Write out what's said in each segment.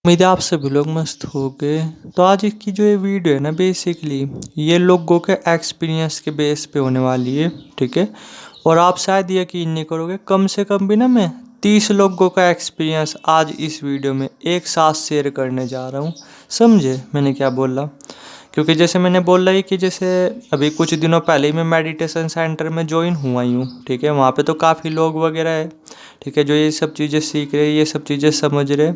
उम्मीद है आप सभी लोग मस्त हो गए। तो आज की जो ये वीडियो है ना, बेसिकली ये लोगों के एक्सपीरियंस के बेस पे होने वाली है। ठीक है। और आप शायद यकीन नहीं करोगे, कम से कम भी ना मैं 30 लोगों का एक्सपीरियंस आज इस वीडियो में एक साथ शेयर करने जा रहा हूँ। समझे मैंने क्या बोला? क्योंकि जैसे मैंने बोला ही कि जैसे अभी कुछ दिनों पहले ही मैं मेडिटेशन सेंटर में ज्वाइन हुआ ही हूँ। ठीक है। वहाँ पे तो काफ़ी लोग वगैरह है। ठीक है, जो ये सब चीज़ें सीख रहे, ये सब चीज़ें समझ रहे।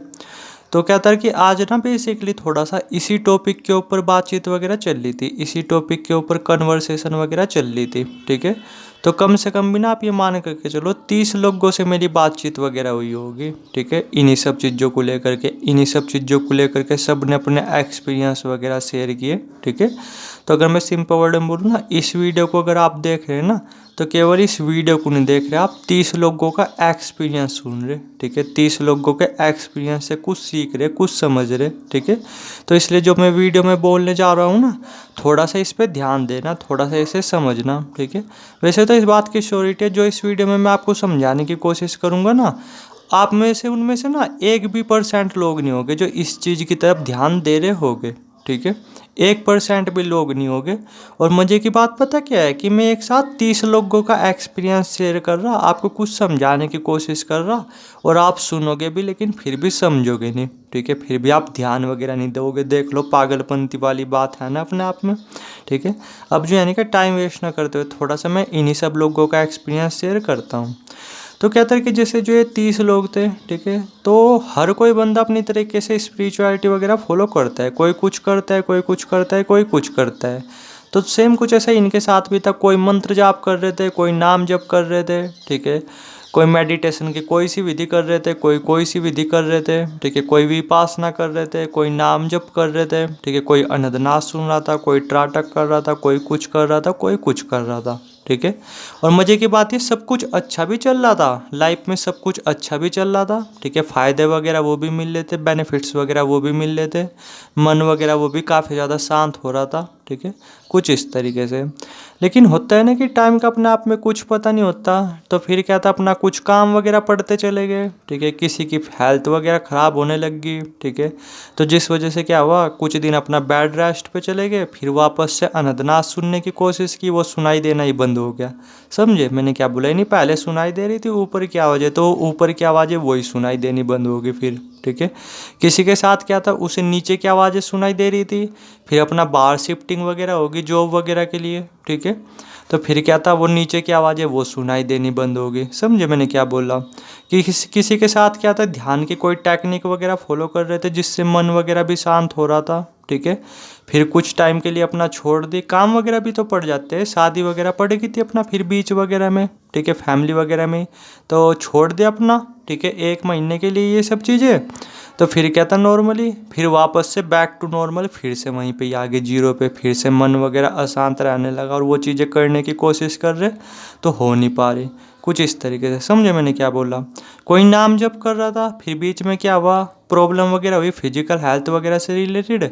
तो क्या था कि आज ना बेसिकली थोड़ा सा इसी टॉपिक के ऊपर बातचीत वगैरह चल रही थी, इसी टॉपिक के ऊपर कन्वर्सेशन वगैरह चल रही थी। ठीक है। तो कम से कम भी ना आप ये मान करके चलो 30 लोगों से मेरी बातचीत वगैरह हुई होगी। ठीक है। इन्हीं सब चीज़ों को लेकर के, इन्हीं सब चीज़ों को लेकर के सब ने अपने एक्सपीरियंस वगैरह शेयर किए। ठीक है। तो अगर मैं सिंपल वर्ड में बोलूँ ना, इस वीडियो को अगर आप देख रहे हैं ना, तो केवल इस वीडियो को नहीं देख रहे, आप 30 लोगों का एक्सपीरियंस सुन रहे। ठीक है। 30 लोगों के एक्सपीरियंस से कुछ सीख रहे, कुछ समझ रहे। ठीक है। तो इसलिए जो मैं वीडियो में बोलने जा रहा हूँ ना, थोड़ा सा इस पर ध्यान देना, थोड़ा सा इसे समझना। ठीक है। वैसे तो इस बात की श्योरिटी है, जो इस वीडियो में मैं आपको समझाने की कोशिश करूँगा ना, आप में से उनमें से ना 1% लोग नहीं होंगे जो इस चीज़ की तरफ ध्यान दे रहे होगे। ठीक है। 1% भी लोग नहीं होंगे। और मज़े की बात पता क्या है कि मैं एक साथ 30 लोगों का एक्सपीरियंस शेयर कर रहा, आपको कुछ समझाने की कोशिश कर रहा, और आप सुनोगे भी लेकिन फिर भी समझोगे नहीं। ठीक है। फिर भी आप ध्यान वगैरह नहीं दोगे। देख लो, पागलपंती वाली बात है ना अपने आप में। ठीक है। अब जो यानी कि टाइम वेस्ट ना करते हुए थोड़ा सा मैं इन्हीं सब लोगों का एक्सपीरियंस शेयर करता हूँ। तो क्या था कि जैसे जो ये 30 लोग थे, ठीक है, तो हर कोई बंदा अपनी तरीके से स्पिरिचुअलिटी वगैरह फॉलो करता है। कोई कुछ करता है, कोई कुछ करता है, कोई कुछ करता है। तो सेम कुछ ऐसा इनके साथ भी था। कोई मंत्र जाप कर रहे थे, कोई नाम जप कर रहे थे। ठीक है। कोई मेडिटेशन की कोई सी विधि कर रहे थे, कोई सी विधि कर रहे थे। ठीक है। कोई विपासना कर रहे थे, कोई नाम जप कर रहे थे। ठीक है। कोई अनदनाथ सुन रहा था, कोई त्राटक कर रहा था, कोई कुछ कर रहा था, कोई कुछ कर रहा था। ठीक है। और मज़े की बात है, सब कुछ अच्छा भी चल रहा था, लाइफ में सब कुछ अच्छा भी चल रहा था। ठीक है। फ़ायदे वगैरह वो भी मिल रहे थे, बेनिफिट्स वगैरह वो भी मिल रहे थे, मन वगैरह वो भी काफ़ी ज़्यादा शांत हो रहा था। ठीक है। कुछ इस तरीके से। लेकिन होता है ना कि टाइम का अपने आप में कुछ पता नहीं होता। तो फिर क्या था, अपना कुछ काम वगैरह पढ़ते चले गए। ठीक है। किसी की हेल्थ वगैरह ख़राब होने लग गई। ठीक है। तो जिस वजह से क्या हुआ, कुछ दिन अपना बेड रेस्ट पे चले गए, फिर वापस से अनदनाथ सुनने की कोशिश की, वो सुनाई देना ही बंद हो गया। समझे मैंने क्या बोला? ही नहीं, पहले सुनाई दे रही थी ऊपर की आवाज़ें, तो ऊपर की आवाज़ें वही सुनाई देनी बंद हो गई फिर। ठीक है। किसी के साथ क्या था, उसे नीचे की आवाज़ें सुनाई दे रही थी, फिर अपना बाहर शिफ्टिंग वगैरह होगी जॉब वगैरह के लिए। ठीक है। तो फिर क्या था, वो नीचे की आवाज़ें वो सुनाई देनी बंद हो गई। समझे मैंने क्या बोला? कि किसी के साथ क्या था, ध्यान की कोई टेक्निक वगैरह फॉलो कर रहे थे जिससे मन वगैरह भी शांत हो रहा था। ठीक है। फिर कुछ टाइम के लिए अपना छोड़ दी, काम वगैरह भी तो पड़ जाते हैं, शादी वगैरह पड़ गई थी अपना फिर बीच वगैरह में। ठीक है। फैमिली वगैरह में तो छोड़ दिया अपना। ठीक है। 1 महीने के लिए ये सब चीज़ें। तो फिर क्या था, नॉर्मली फिर वापस से बैक टू नॉर्मल, फिर से वहीं पे आगे जीरो पे, फिर से मन वगैरह अशांत रहने लगा, और वो चीज़ें करने की कोशिश कर रहे तो हो नहीं पा रही। कुछ इस तरीके से। समझे मैंने क्या बोला? कोई नाम जप कर रहा था, फिर बीच में क्या हुआ, प्रॉब्लम वगैरह हुई फिजिकल हेल्थ वगैरह से रिलेटेड।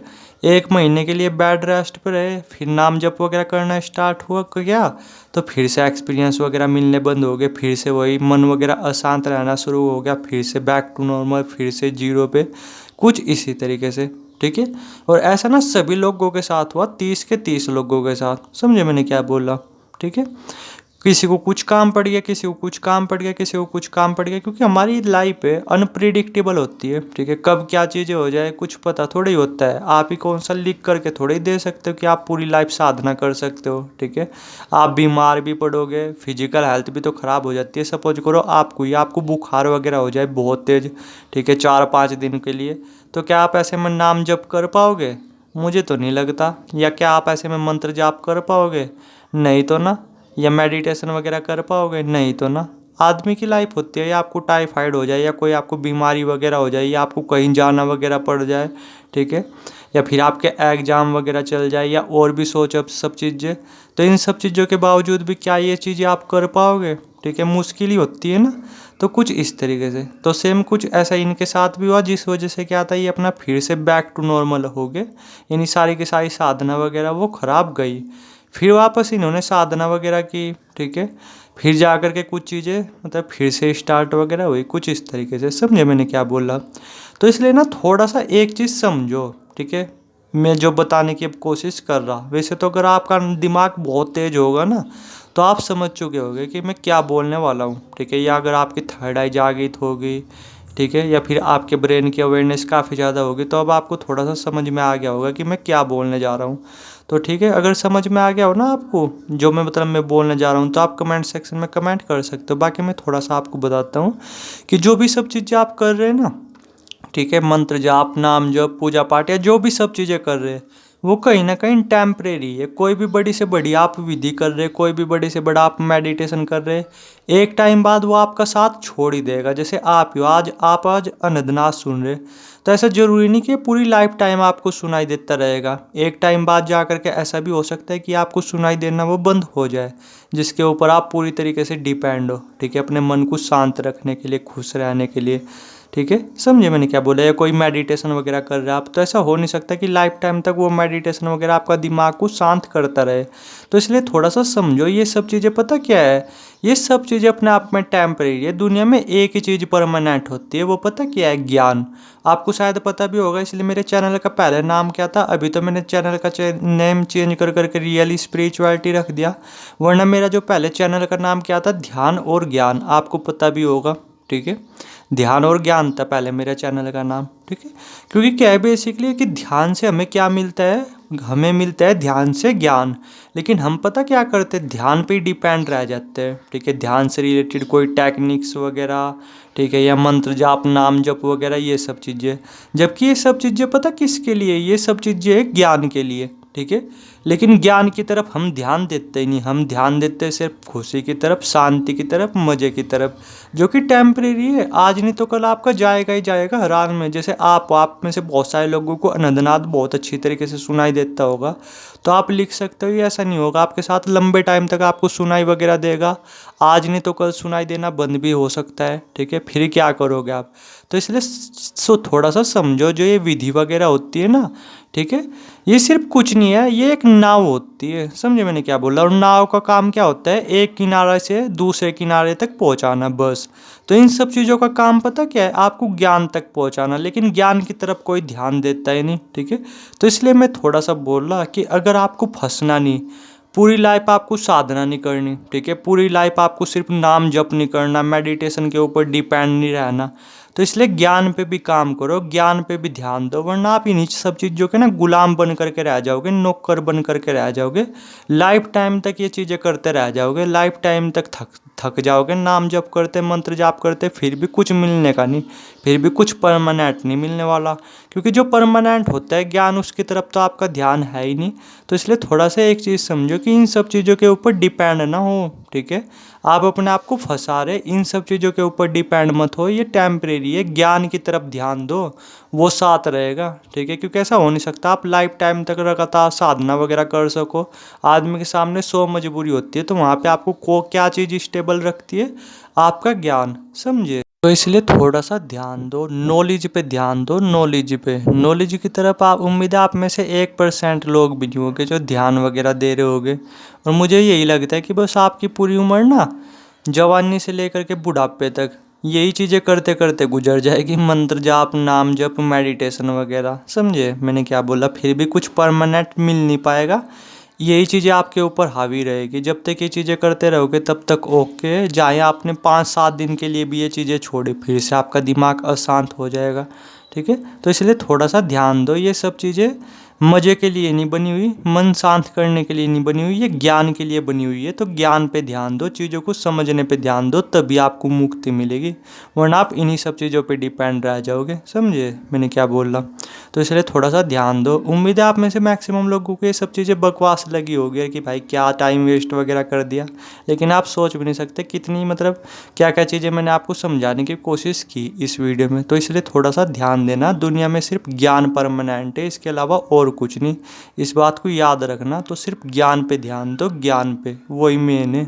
1 महीने के लिए बेड रेस्ट पे रहे, फिर नाम जप वगैरह करना स्टार्ट हुआ क्या, तो फिर से एक्सपीरियंस वगैरह मिलने बंद हो गए, फिर से वही मन वगैरह अशांत रहना शुरू हो गया, फिर से बैक टू नॉर्मल, फिर से जीरो पे। कुछ इसी तरीके से। ठीक है। और ऐसा ना सभी लोगों के साथ हुआ, 30 के 30 लोगों के साथ। समझे मैंने क्या बोला? ठीक है। किसी को कुछ काम पड़ गया, किसी को कुछ काम पड़ गया, किसी को कुछ काम पड़ गया, क्योंकि हमारी लाइफ है अनप्रिडिक्टेबल होती है। ठीक है। कब क्या चीज़ें हो जाए कुछ पता थोड़ी होता है। आप ही कौन सा लिख करके थोड़ी ही दे सकते हो कि आप पूरी लाइफ साधना कर सकते हो। ठीक है। आप बीमार भी पड़ोगे, फिजिकल हेल्थ भी तो ख़राब हो जाती है। सपोज करो आपको बुखार वगैरह हो जाए बहुत तेज़। ठीक है। 4-5 दिन के लिए, तो क्या आप ऐसे में नाम जप कर पाओगे? मुझे तो नहीं लगता। या क्या आप ऐसे में मंत्र जाप कर पाओगे? नहीं तो ना। या मेडिटेशन वगैरह कर पाओगे? नहीं तो ना। आदमी की लाइफ होती है, या आपको टाइफाइड हो जाए, या कोई आपको बीमारी वगैरह हो जाए, या आपको कहीं जाना वगैरह पड़ जाए। ठीक है। या फिर आपके एग्ज़ाम वगैरह चल जाए, या और भी सोच अब सब चीज़ें। तो इन सब चीज़ों के बावजूद भी क्या ये चीज़ें आप कर पाओगे? ठीक है। मुश्किल ही होती है ना। तो कुछ इस तरीके से। तो सेम कुछ ऐसा इनके साथ भी हुआ, जिस वजह से क्या था, ये अपना फिर से बैक टू नॉर्मल हो गए। यानी सारी की सारी साधना वगैरह वो ख़राब गई। फिर वापस इन्होंने साधना वगैरह की। ठीक है। फिर जा कर के कुछ चीज़ें मतलब फिर से स्टार्ट वगैरह हुई, कुछ इस तरीके से। समझे मैंने क्या बोला? तो इसलिए ना थोड़ा सा एक चीज़ समझो, ठीक है, मैं जो बताने की अब कोशिश कर रहा। वैसे तो अगर आपका दिमाग बहुत तेज होगा ना तो आप समझ चुके होगे कि मैं क्या बोलने वाला हूँ, ठीक है। या अगर आपकी थर्ड आई जागृत होगी, ठीक है, या फिर आपके ब्रेन की अवेयरनेस काफ़ी ज़्यादा होगी, तो अब आपको थोड़ा सा समझ में आ गया होगा कि मैं क्या बोलने जा रहा हूँ। तो ठीक है, अगर समझ में आ गया हो ना आपको जो मैं बोलने जा रहा हूँ, तो आप कमेंट सेक्शन में कमेंट कर सकते हो। बाकी मैं थोड़ा सा आपको बताता हूँ कि जो भी सब चीज़ें आप कर रहे हैं ना, ठीक है, मंत्र जाप, नाम जप, पूजा पाठ या जो भी सब चीज़ें कर रहे हैं, वो कहीं ना कहीं टेम्परेरी है। कोई भी बड़ी से बड़ी आप विधि कर रहे, कोई भी बड़ी से बड़ा आप मेडिटेशन कर रहे, एक टाइम बाद वो आपका साथ छोड़ ही देगा। जैसे आप ही हो, आज अनंतनाथ सुन रहे, तो ऐसा ज़रूरी नहीं कि पूरी लाइफ टाइम आपको सुनाई देता रहेगा। एक टाइम बाद जा कर के ऐसा भी हो सकता है कि आपको सुनाई देना वो बंद हो जाए, जिसके ऊपर आप पूरी तरीके से डिपेंड हो, ठीक है, अपने मन को शांत रखने के लिए, खुश रहने के लिए, ठीक है। समझे मैंने क्या बोला? या कोई मेडिटेशन वगैरह कर रहे हैं आप, तो ऐसा हो नहीं सकता कि लाइफ टाइम तक वो मेडिटेशन वगैरह आपका दिमाग को शांत करता रहे। तो इसलिए थोड़ा सा समझो ये सब चीज़ें। पता क्या है, ये सब चीज़ें अपने आप में टेम्परेरी है। दुनिया में एक ही चीज़ परमानेंट होती है, वो पता क्या है? ज्ञान। आपको शायद पता भी होगा, इसलिए मेरे चैनल का पहले नाम क्या था, अभी तो मैंने चैनल का नेम चेंज कर करके रियल स्पिरिचुअलिटी रख दिया, वरना मेरा जो पहले चैनल का नाम क्या था, ध्यान और ज्ञान। आपको पता भी होगा, ठीक है, ध्यान और ज्ञान था पहले मेरे चैनल का नाम, ठीक है। क्योंकि क्या है बेसिकली कि ध्यान से हमें क्या मिलता है, हमें मिलता है ध्यान से ज्ञान। लेकिन हम पता क्या करते हैं, ध्यान पे ही डिपेंड रह जाते हैं, ठीक है। ध्यान से रिलेटेड कोई टेक्निक्स वगैरह, ठीक है, या मंत्र जाप, नाम जप वगैरह, ये सब चीज़ें। जबकि ये सब चीज़ें पता किसके लिए, ये सब चीज़ें ज्ञान के लिए, ठीक है। लेकिन ज्ञान की तरफ हम ध्यान देते ही नहीं, हम ध्यान देते हैं सिर्फ खुशी की तरफ, शांति की तरफ, मज़े की तरफ, जो कि टेम्परेरी है। आज नहीं तो कल आपका जाएगा ही जाएगा हरान में। जैसे आप में से बहुत सारे लोगों को अनंतनाथ बहुत अच्छी तरीके से सुनाई देता होगा, तो आप लिख सकते हो ये ऐसा नहीं होगा आपके साथ लंबे टाइम तक आपको सुनाई वगैरह देगा। आज नहीं तो कल सुनाई देना बंद भी हो सकता है, ठीक है। फिर क्या करोगे आप? तो इसलिए थोड़ा सा समझो, जो ये विधि वगैरह होती है ना, ठीक है, ये सिर्फ कुछ नहीं है, ये एक नाव होती है। समझे मैंने क्या बोला? और नाव का काम क्या होता है, एक किनारे से दूसरे किनारे तक पहुंचाना, बस। तो इन सब चीज़ों का काम पता क्या है, आपको ज्ञान तक पहुंचाना। लेकिन ज्ञान की तरफ कोई ध्यान देता ही नहीं, ठीक है। तो इसलिए मैं थोड़ा सा बोल रहा कि अगर आपको फंसना नहीं, पूरी लाइफ आपको साधना नहीं करनी, ठीक है, पूरी लाइफ आपको सिर्फ नाम जप नहीं करना, मेडिटेशन के ऊपर डिपेंड नहीं रहना, तो इसलिए ज्ञान पे भी काम करो, ज्ञान पे भी ध्यान दो। वरना आप इन्हीं सब चीज़ों के ना गुलाम बन करके रह जाओगे, नौकर बन करके रह जाओगे। लाइफ टाइम तक ये चीज़ें करते रह जाओगे, लाइफ टाइम तक थक जाओगे। नाम जप करते, मंत्र जाप करते, फिर भी कुछ मिलने का नहीं, फिर भी कुछ परमानेंट नहीं मिलने वाला। क्योंकि जो परमानेंट होता है ज्ञान, उसकी तरफ तो आपका ध्यान है ही नहीं। तो इसलिए थोड़ा सा एक चीज़ समझो कि इन सब चीज़ों के ऊपर डिपेंड ना हो, ठीक है। आप अपने आप को फंसा रहे, इन सब चीज़ों के ऊपर डिपेंड मत हो, ये टेम्परेरी है। ज्ञान की तरफ ध्यान दो, वो साथ रहेगा, ठीक है। क्योंकि ऐसा हो नहीं सकता आप लाइफ टाइम तक लगातार साधना वगैरह कर सको। आदमी के सामने 100 मजबूरी होती है, तो वहाँ पे आपको क्या चीज़ स्टेबल रखती है? आपका ज्ञान, समझे। तो इसलिए थोड़ा सा ध्यान दो, नॉलेज पे ध्यान दो, नॉलेज पे, नॉलेज की तरफ। आप उम्मीद है आप में से 1% लोग भी नहीं होंगे जो ध्यान वगैरह दे रहे होगे। और मुझे यही लगता है कि बस आपकी पूरी उम्र ना, जवानी से लेकर के बुढ़ापे तक यही चीज़ें करते करते गुजर जाएगी, मंत्र जाप, नाम जप, मेडिटेशन वगैरह। समझे मैंने क्या बोला? फिर भी कुछ परमानेंट मिल नहीं पाएगा, यही चीज़ें आपके ऊपर हावी रहेगी। जब तक ये चीज़ें करते रहोगे तब तक ओके। चाहे आपने 5-7 दिन के लिए भी ये चीज़ें छोड़ी, फिर से आपका दिमाग अशांत हो जाएगा, ठीक है। तो इसलिए थोड़ा सा ध्यान दो, ये सब चीज़ें मज़े के लिए नहीं बनी हुई, मन शांत करने के लिए नहीं बनी हुई, ये ज्ञान के लिए बनी हुई है। तो ज्ञान पे ध्यान दो, चीज़ों को समझने पे ध्यान दो, तभी आपको मुक्ति मिलेगी। वरना आप इन्हीं सब चीज़ों पे डिपेंड रह जाओगे। समझे मैंने क्या बोल रहा? तो इसलिए थोड़ा सा ध्यान दो। उम्मीद है आप में से मैक्सिमम लोगों को ये सब चीज़ें बकवास लगी होगी कि भाई क्या टाइम वेस्ट वगैरह कर दिया। लेकिन आप सोच भी नहीं सकते कितनी मतलब क्या क्या चीज़ें मैंने आपको समझाने की कोशिश की इस वीडियो में। तो इसलिए थोड़ा सा ध्यान देना, दुनिया में सिर्फ ज्ञान परमानेंट है, इसके अलावा और कुछ नहीं। इस बात को याद रखना। तो सिर्फ ज्ञान पे ध्यान दो, ज्ञान पे, वही मेन है।